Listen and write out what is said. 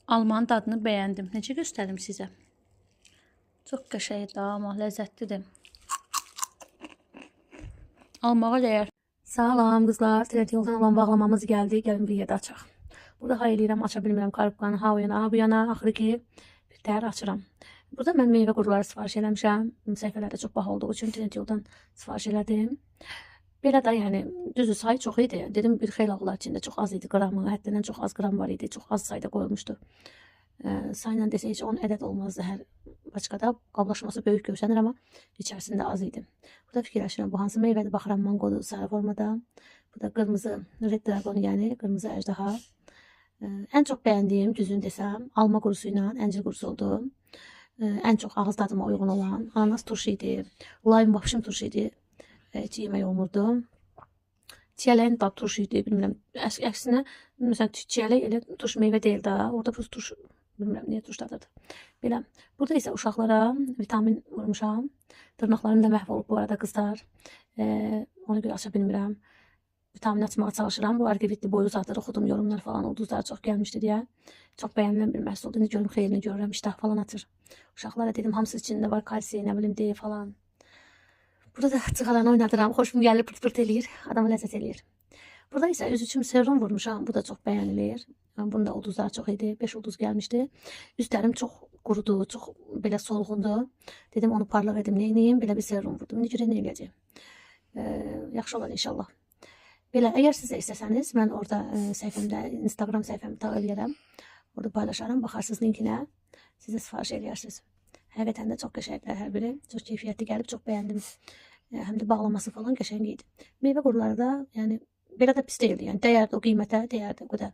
Almanın dadını bəyəndim. Necə göstərim sizə? Çox qəşəngdir, amma ləzzətlidir. Almağa dəyər. Salam qızlar, Trend yoldan olan bağlamamız gəldi. Gəlin bir yerdə açaq. Burada hay eləyirəm, aça bilmirəm karobkanı, ha o yana, ha bu yana. Axırı ki, bir təhər açıram. Burada mən meyvə quruları sifariş eləmişəm. Səhifələrdə çox baha olduğu üçün Trend yoldan sifariş elədim. Belə də yəni düzü sayı çox idi. Dedim bir xeyli olar içində çox az idi qramı, həddindən çox az qram var idi. Çox az sayda qoyulmuşdu. Sayla desək heç 10 ədəd olmazdı hər paçkada. Qablaşması böyük görsənir, amma içərisində az idi. Burada fikirləşirəm, bu hansı meyvədir? Baxıram, mangodur sarı formada. Bu da qırmızı Red Dragon, yəni qırmızı əjdaha. Ən çox bəyəndiyim, düzünü desəm, alma qurusu ilə əncir qurusu oldu. Ən çox ağız tadıma uyğun olan ananas turşu idi. Lime vapşım turşu idi. Heç yemək olmurdu. Çiyələyin dad turşu idi, bilmirəm. Əksinə, məsələn, çiyələk elə turşu meyvə deyil də, orada bu turşu, bilmirəm niyə turşu dadıdır. Belə. Burada isə uşaqlara vitamin vurmuşam. Dırnaqlarım da məhv olub bu arada qızlar. Ona görə aça bilmirəm. Vitamin açmağa çalışıram. Bu argivitli boyu uzadır, oxudum yorumlar falan, ulduzlar çox gəlmişdi deyə. Çox bəyənilən bir məhsuldur. İndi görüm xeyrini görürəm, iştah falan atır. Uşaqlara dedim, hamısı içində var kalsiy, nə bilim, D falan. Burada da cığalanı oynadıram. Xoşum gəlir, pırt-pırt eləyir. Adamı ləzzət eləyir. Burada isə üz üçün serum vurmuşam. Bu da çox bəyənilir. Bunda ulduzlar çox idi. 5 ulduz gəlmişdi. Üzlərim çox qurudu, çox belə solğundu. Dedim onu parlaq edim, neyniyim? Belə bir serum vurdum. İndi görək nə eləyəcək. Yaxşı olar inşallah. Belə, əgər siz də istəsəniz, mən orada səhifəmdə, Instagram səhifəmi tağ eləyərəm. Orada paylaşarım, baxarsınız linkinə. Siz də sifariş eləyərsiniz. Həqiqətən də çox qəşəngdir hər biri. Çox keyfiyyətli gəlib, çox bəyəndim. Həm də bağlaması falan qəşəng idi. Meyvə quruları da, yəni belə də pis deyildi. Yəni dəyərdi o qiymətə, dəyərdi o qədər.